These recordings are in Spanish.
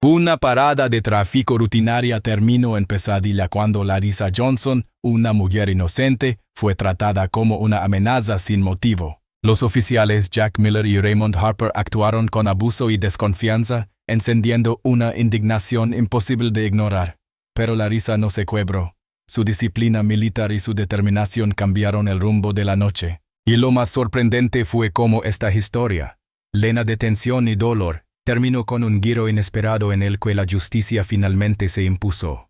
Una parada de tráfico rutinaria terminó en pesadilla cuando Larissa Johnson, una mujer inocente, fue tratada como una amenaza sin motivo. Los oficiales Jack Miller y Raymond Harper actuaron con abuso y desconfianza, encendiendo una indignación imposible de ignorar. Pero Larissa no se quebró. Su disciplina militar y su determinación cambiaron el rumbo de la noche. Y lo más sorprendente fue cómo esta historia, llena de tensión y dolor, terminó con un giro inesperado en el que la justicia finalmente se impuso.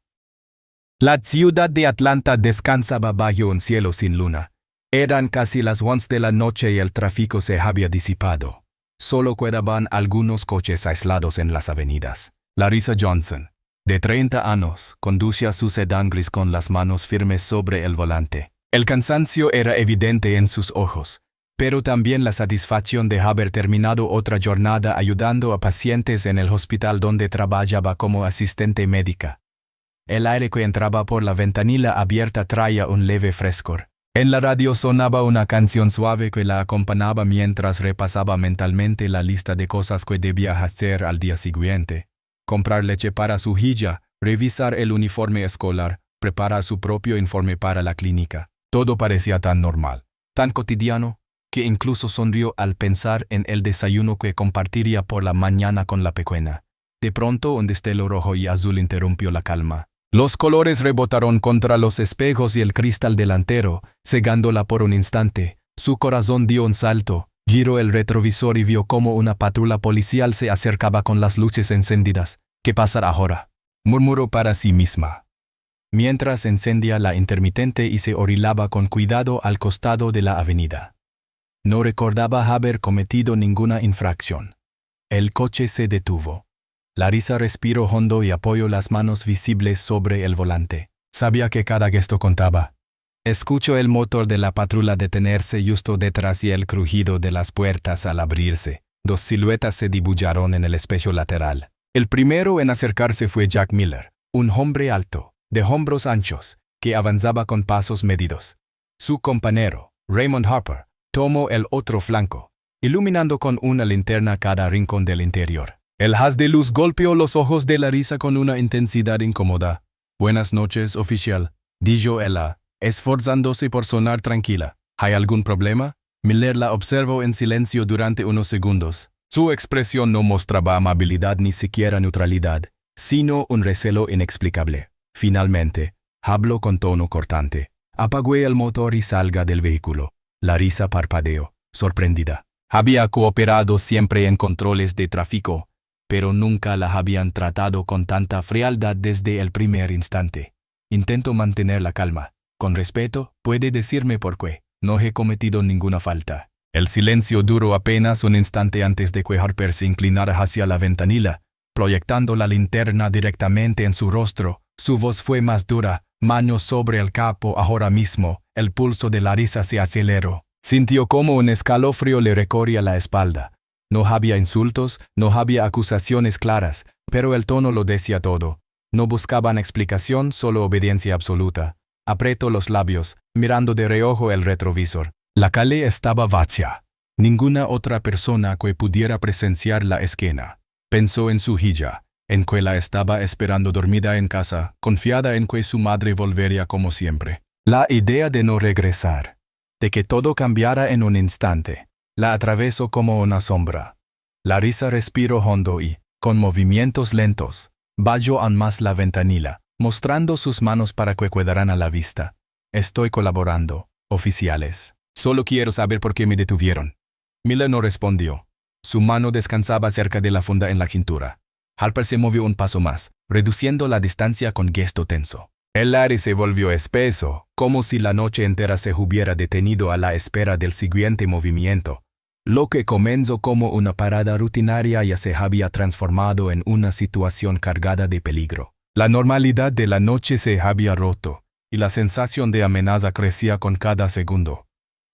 La ciudad de Atlanta descansaba bajo un cielo sin luna. Eran casi las 11 de la noche y el tráfico se había disipado. Solo quedaban algunos coches aislados en las avenidas. Larissa Johnson, de 30 años, conducía su sedán gris con las manos firmes sobre el volante. El cansancio era evidente en sus ojos, pero también la satisfacción de haber terminado otra jornada ayudando a pacientes en el hospital donde trabajaba como asistente médica. El aire que entraba por la ventanilla abierta traía un leve frescor. En la radio sonaba una canción suave que la acompañaba mientras repasaba mentalmente la lista de cosas que debía hacer al día siguiente. Comprar leche para su hija, revisar el uniforme escolar, preparar su propio informe para la clínica. Todo parecía tan normal, tan cotidiano, que incluso sonrió al pensar en el desayuno que compartiría por la mañana con la pequeña. De pronto un destello rojo y azul interrumpió la calma. Los colores rebotaron contra los espejos y el cristal delantero, cegándola por un instante. Su corazón dio un salto, giró el retrovisor y vio cómo una patrulla policial se acercaba con las luces encendidas. ¿Qué pasará ahora?, murmuró para sí misma, mientras encendía la intermitente y se orilaba con cuidado al costado de la avenida. No recordaba haber cometido ninguna infracción. El coche se detuvo. Larissa respiró hondo y apoyó las manos visibles sobre el volante. Sabía que cada gesto contaba. Escuchó el motor de la patrulla detenerse justo detrás y el crujido de las puertas al abrirse. Dos siluetas se dibujaron en el espejo lateral. El primero en acercarse fue Jack Miller, un hombre alto, de hombros anchos, que avanzaba con pasos medidos. Su compañero, Raymond Harper, tomó el otro flanco, iluminando con una linterna cada rincón del interior. El haz de luz golpeó los ojos de Larissa con una intensidad incómoda. «Buenas noches, oficial», dijo ella, esforzándose por sonar tranquila. «¿Hay algún problema?». Miller la observó en silencio durante unos segundos. Su expresión no mostraba amabilidad ni siquiera neutralidad, sino un recelo inexplicable. Finalmente, habló con tono cortante. «Apague el motor y salga del vehículo». Larissa parpadeó, sorprendida. Había cooperado siempre en controles de tráfico, pero nunca la habían tratado con tanta frialdad desde el primer instante. Intento mantener la calma. Con respeto, puede decirme por qué. No he cometido ninguna falta. El silencio duró apenas un instante antes de que Harper se inclinara hacia la ventanilla, proyectando la linterna directamente en su rostro. Su voz fue más dura, manos sobre el capo ahora mismo. El pulso de Larissa se aceleró. Sintió como un escalofrío le recorría la espalda. No había insultos, no había acusaciones claras, pero el tono lo decía todo. No buscaban explicación, solo obediencia absoluta. Apretó los labios, mirando de reojo el retrovisor. La calle estaba vacía. Ninguna otra persona que pudiera presenciar la escena. Pensó en su hija, en que la estaba esperando dormida en casa, confiada en que su madre volvería como siempre. La idea de no regresar, de que todo cambiara en un instante, la atravesó como una sombra. Larissa respiró hondo y, con movimientos lentos, bajó aún más la ventanilla, mostrando sus manos para que quedaran a la vista. «Estoy colaborando, oficiales. Solo quiero saber por qué me detuvieron». Miller no respondió. Su mano descansaba cerca de la funda en la cintura. Harper se movió un paso más, reduciendo la distancia con gesto tenso. El aire se volvió espeso, como si la noche entera se hubiera detenido a la espera del siguiente movimiento. Lo que comenzó como una parada rutinaria ya se había transformado en una situación cargada de peligro. La normalidad de la noche se había roto, y la sensación de amenaza crecía con cada segundo.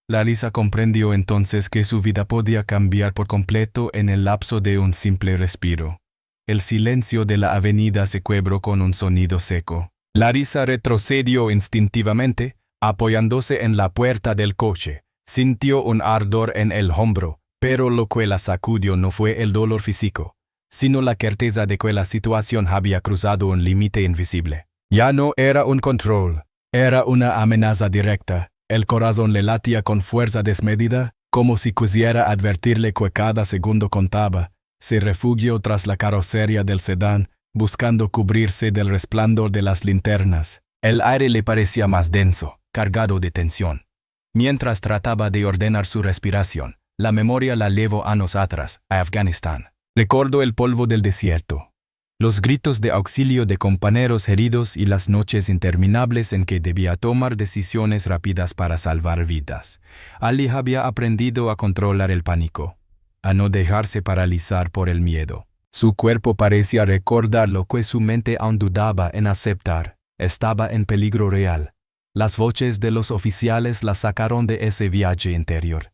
Larissa comprendió entonces que su vida podía cambiar por completo en el lapso de un simple respiro. El silencio de la avenida se quebró con un sonido seco. Larissa retrocedió instintivamente, apoyándose en la puerta del coche. Sintió un ardor en el hombro, pero lo que la sacudió no fue el dolor físico, sino la certeza de que la situación había cruzado un límite invisible. Ya no era un control, era una amenaza directa. El corazón le latía con fuerza desmedida, como si quisiera advertirle que cada segundo contaba. Se refugió tras la carrocería del sedán, buscando cubrirse del resplandor de las linternas. El aire le parecía más denso, cargado de tensión. Mientras trataba de ordenar su respiración, la memoria la llevó años atrás, a Afganistán. Recordó el polvo del desierto, los gritos de auxilio de compañeros heridos y las noches interminables en que debía tomar decisiones rápidas para salvar vidas. Ali había aprendido a controlar el pánico, a no dejarse paralizar por el miedo. Su cuerpo parecía recordar lo que su mente aún dudaba en aceptar. Estaba en peligro real. Las voces de los oficiales la sacaron de ese viaje interior.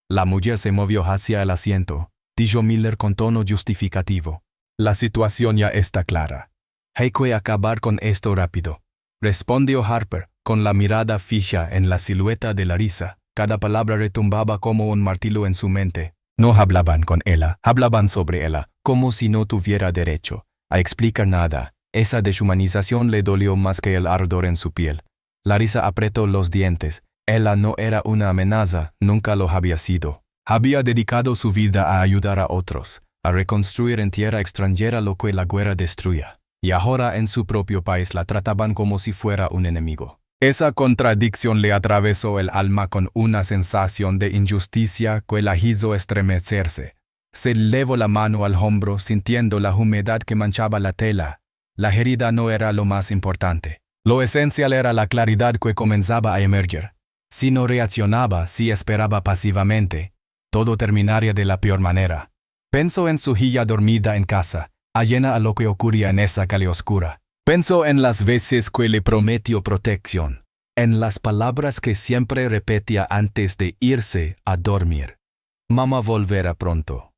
La mujer se movió hacia el asiento, dijo Miller con tono justificativo. La situación ya está clara. Hay que acabar con esto rápido, respondió Harper, con la mirada fija en la silueta de Larissa. Cada palabra retumbaba como un martillo en su mente. No hablaban con ella, hablaban sobre ella, como si no tuviera derecho a explicar nada. Esa deshumanización le dolió más que el ardor en su piel. Larissa apretó los dientes. Ella no era una amenaza, nunca lo había sido. Había dedicado su vida a ayudar a otros, a reconstruir en tierra extranjera lo que la guerra destruía. Y ahora en su propio país la trataban como si fuera un enemigo. Esa contradicción le atravesó el alma con una sensación de injusticia que la hizo estremecerse. Se elevó la mano al hombro sintiendo la humedad que manchaba la tela. La herida no era lo más importante. Lo esencial era la claridad que comenzaba a emerger. Si no reaccionaba, si esperaba pasivamente, todo terminaría de la peor manera. Pensó en su hija dormida en casa, ajena a lo que ocurría en esa calle oscura. Pensó en las veces que le prometió protección, en las palabras que siempre repetía antes de irse a dormir. Mamá volverá pronto.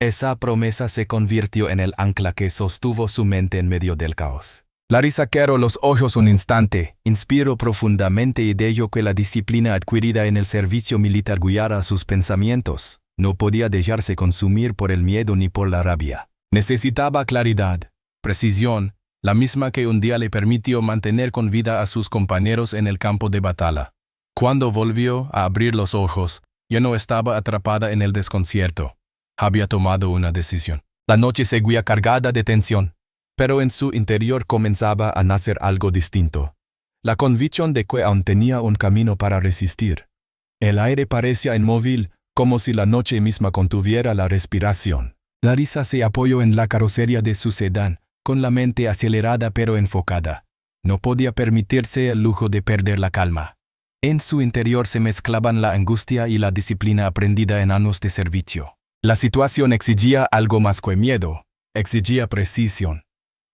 Esa promesa se convirtió en el ancla que sostuvo su mente en medio del caos. Larissa cerró los ojos un instante, inspiró profundamente y dejó que la disciplina adquirida en el servicio militar guiara sus pensamientos. No podía dejarse consumir por el miedo ni por la rabia. Necesitaba claridad, precisión, la misma que un día le permitió mantener con vida a sus compañeros en el campo de batalla. Cuando volvió a abrir los ojos, ya no estaba atrapada en el desconcierto. Había tomado una decisión. La noche seguía cargada de tensión, pero en su interior comenzaba a nacer algo distinto. La convicción de que aún tenía un camino para resistir. El aire parecía inmóvil, como si la noche misma contuviera la respiración. Larissa se apoyó en la carrocería de su sedán, con la mente acelerada pero enfocada. No podía permitirse el lujo de perder la calma. En su interior se mezclaban la angustia y la disciplina aprendida en años de servicio. La situación exigía algo más que miedo, exigía precisión.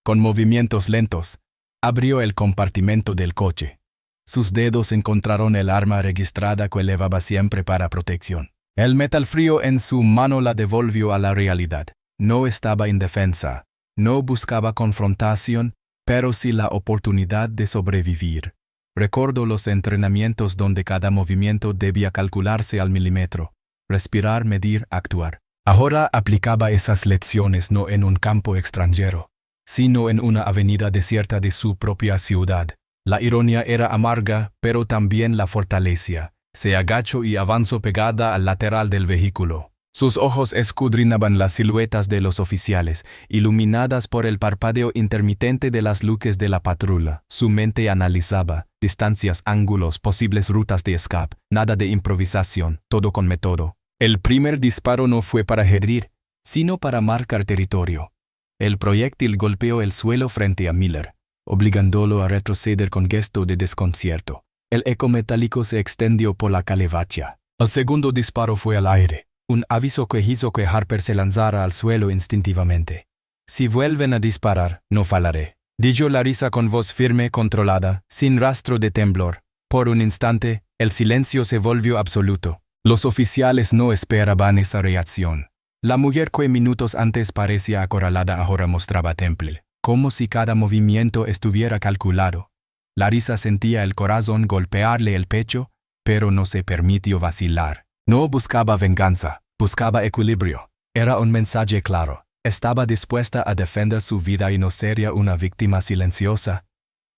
Con movimientos lentos, abrió el compartimento del coche. Sus dedos encontraron el arma registrada que llevaba siempre para protección. El metal frío en su mano la devolvió a la realidad. No estaba indefensa, no buscaba confrontación, pero sí la oportunidad de sobrevivir. Recordó los entrenamientos donde cada movimiento debía calcularse al milímetro. Respirar, medir, actuar. Ahora aplicaba esas lecciones no en un campo extranjero, sino en una avenida desierta de su propia ciudad. La ironía era amarga, pero también la fortalecía. Se agachó y avanzó pegada al lateral del vehículo. Sus ojos escudriñaban las siluetas de los oficiales, iluminadas por el parpadeo intermitente de las luces de la patrulla. Su mente analizaba distancias, ángulos, posibles rutas de escape. Nada de improvisación, todo con método. El primer disparo no fue para herir, sino para marcar territorio. El proyectil golpeó el suelo frente a Miller, obligándolo a retroceder con gesto de desconcierto. El eco metálico se extendió por la calle vacía. El segundo disparo fue al aire, un aviso que hizo que Harper se lanzara al suelo instintivamente. «Si vuelven a disparar, no fallaré», dijo Larissa con voz firme, controlada, sin rastro de temblor. Por un instante, el silencio se volvió absoluto. Los oficiales no esperaban esa reacción. La mujer que minutos antes parecía acorralada ahora mostraba temple, como si cada movimiento estuviera calculado. Larissa sentía el corazón golpearle el pecho, pero no se permitió vacilar. No buscaba venganza, buscaba equilibrio. Era un mensaje claro. Estaba dispuesta a defender su vida y no sería una víctima silenciosa.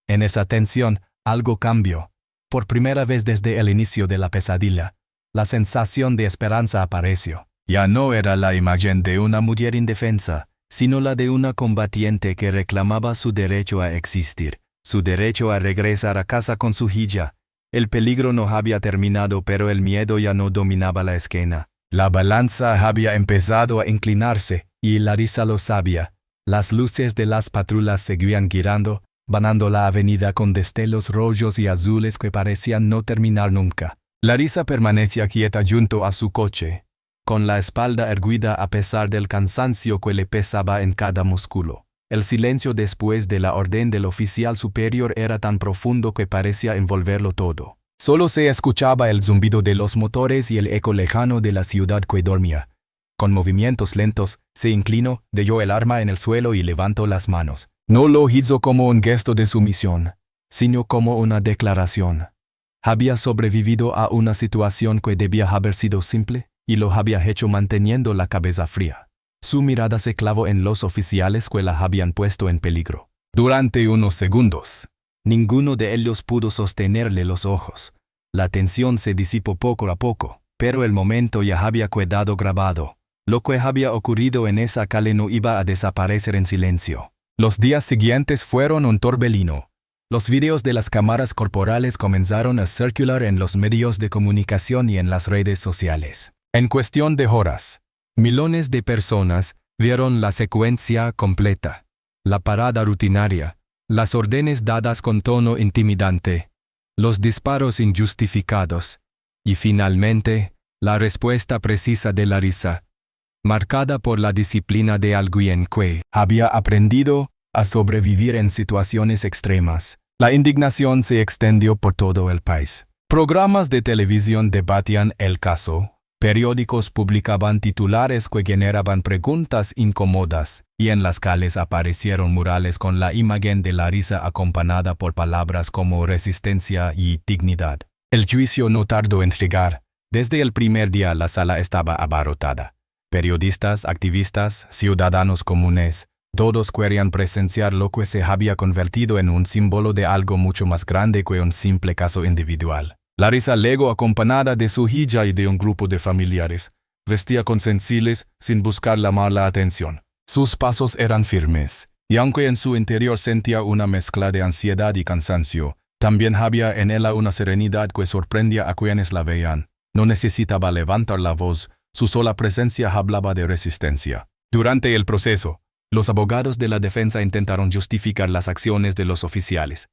En esa tensión, algo cambió. Por primera vez desde el inicio de la pesadilla, la sensación de esperanza apareció. Ya no era la imagen de una mujer indefensa, sino la de una combatiente que reclamaba su derecho a existir, su derecho a regresar a casa con su hija. El peligro no había terminado, pero el miedo ya no dominaba la escena. La balanza había empezado a inclinarse, y Larisa lo sabía. Las luces de las patrullas seguían girando, banando la avenida con destellos rojos y azules que parecían no terminar nunca. Larisa permanecía quieta junto a su coche, con la espalda erguida a pesar del cansancio que le pesaba en cada músculo. El silencio después de la orden del oficial superior era tan profundo que parecía envolverlo todo. Solo se escuchaba el zumbido de los motores y el eco lejano de la ciudad que dormía. Con movimientos lentos, se inclinó, dejó el arma en el suelo y levantó las manos. No lo hizo como un gesto de sumisión, sino como una declaración. Había sobrevivido a una situación que debía haber sido simple, y lo había hecho manteniendo la cabeza fría. Su mirada se clavó en los oficiales que la habían puesto en peligro. Durante unos segundos, ninguno de ellos pudo sostenerle los ojos. La tensión se disipó poco a poco, pero el momento ya había quedado grabado. Lo que había ocurrido en esa calle no iba a desaparecer en silencio. Los días siguientes fueron un torbellino. Los videos de las cámaras corporales comenzaron a circular en los medios de comunicación y en las redes sociales. En cuestión de horas, millones de personas vieron la secuencia completa, la parada rutinaria, las órdenes dadas con tono intimidante, los disparos injustificados y finalmente la respuesta precisa de Larisa, marcada por la disciplina de alguien que había aprendido a sobrevivir en situaciones extremas. La indignación se extendió por todo el país. Programas de televisión debatían el caso. Periódicos publicaban titulares que generaban preguntas incómodas, y en las calles aparecieron murales con la imagen de Larisa acompañada por palabras como resistencia y dignidad. El juicio no tardó en llegar. Desde el primer día la sala estaba abarrotada. Periodistas, activistas, ciudadanos comunes, todos querían presenciar lo que se había convertido en un símbolo de algo mucho más grande que un simple caso individual. Larisa llegó acompañada de su hija y de un grupo de familiares. Vestía con sencillez, sin buscar llamar la atención. Sus pasos eran firmes, y aunque en su interior sentía una mezcla de ansiedad y cansancio, también había en ella una serenidad que sorprendía a quienes la veían. No necesitaba levantar la voz, su sola presencia hablaba de resistencia. Durante el proceso, los abogados de la defensa intentaron justificar las acciones de los oficiales.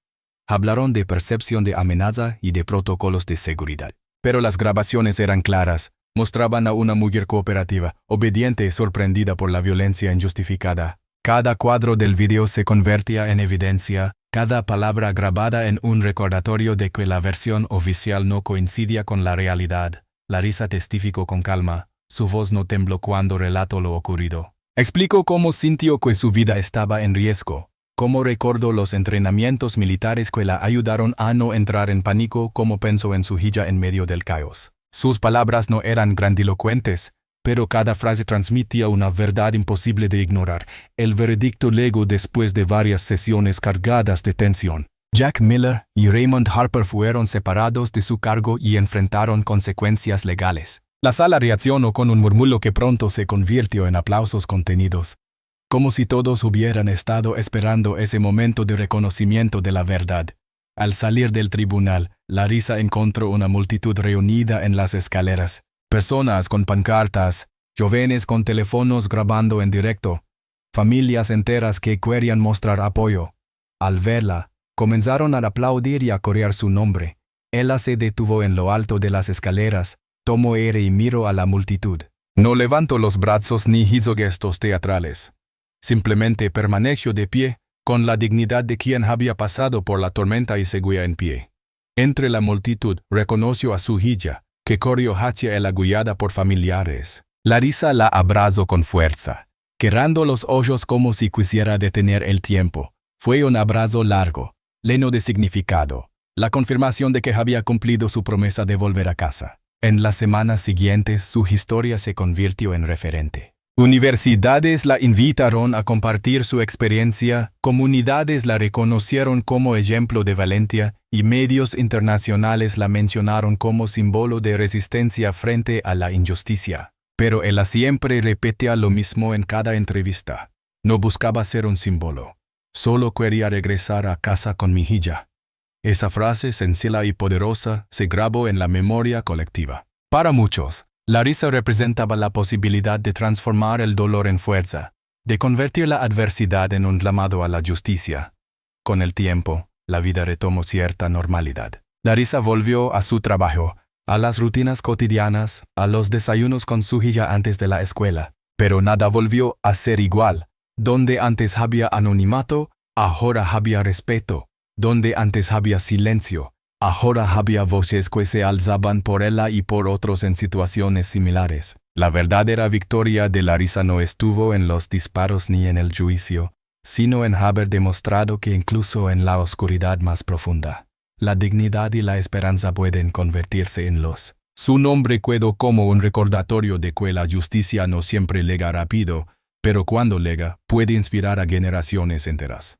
Hablaron de percepción de amenaza y de protocolos de seguridad. Pero las grabaciones eran claras, mostraban a una mujer cooperativa, obediente y sorprendida por la violencia injustificada. Cada cuadro del video se convertía en evidencia, cada palabra grabada en un recordatorio de que la versión oficial no coincidía con la realidad. Larisa testificó con calma, su voz no tembló cuando relató lo ocurrido. Explicó cómo sintió que su vida estaba en riesgo. Cómo recordó los entrenamientos militares que la ayudaron a no entrar en pánico, cómo pensó en su hija en medio del caos. Sus palabras no eran grandilocuentes, pero cada frase transmitía una verdad imposible de ignorar. El veredicto llegó después de varias sesiones cargadas de tensión. Jack Miller y Raymond Harper fueron separados de su cargo y enfrentaron consecuencias legales. La sala reaccionó con un murmullo que pronto se convirtió en aplausos contenidos. Como si todos hubieran estado esperando ese momento de reconocimiento de la verdad. Al salir del tribunal, Larisa encontró una multitud reunida en las escaleras. Personas con pancartas, jóvenes con teléfonos grabando en directo, familias enteras que querían mostrar apoyo. Al verla, comenzaron a aplaudir y a corear su nombre. Ella se detuvo en lo alto de las escaleras, tomó aire y miró a la multitud. No levantó los brazos ni hizo gestos teatrales. Simplemente permaneció de pie, con la dignidad de quien había pasado por la tormenta y seguía en pie. Entre la multitud reconoció a su hija, que corrió hacia él agullada por familiares. Larisa la abrazó con fuerza, cerrando los ojos como si quisiera detener el tiempo. Fue un abrazo largo, lleno de significado, la confirmación de que había cumplido su promesa de volver a casa. En las semanas siguientes su historia se convirtió en referente. Universidades la invitaron a compartir su experiencia, comunidades la reconocieron como ejemplo de valentía y medios internacionales la mencionaron como símbolo de resistencia frente a la injusticia. Pero ella siempre repetía lo mismo en cada entrevista. No buscaba ser un símbolo. Solo quería regresar a casa con mi hija. Esa frase sencilla y poderosa se grabó en la memoria colectiva. Para muchos, la risa representaba la posibilidad de transformar el dolor en fuerza, de convertir la adversidad en un llamado a la justicia. Con el tiempo, la vida retomó cierta normalidad. La risa volvió a su trabajo, a las rutinas cotidianas, a los desayunos con su hija antes de la escuela. Pero nada volvió a ser igual. Donde antes había anonimato, ahora había respeto. Donde antes había silencio, ahora había voces que se alzaban por ella y por otros en situaciones similares. La verdadera victoria de la risa no estuvo en los disparos ni en el juicio, sino en haber demostrado que incluso en la oscuridad más profunda, la dignidad y la esperanza pueden convertirse en luz. Su nombre quedó como un recordatorio de que la justicia no siempre llega rápido, pero cuando llega, puede inspirar a generaciones enteras.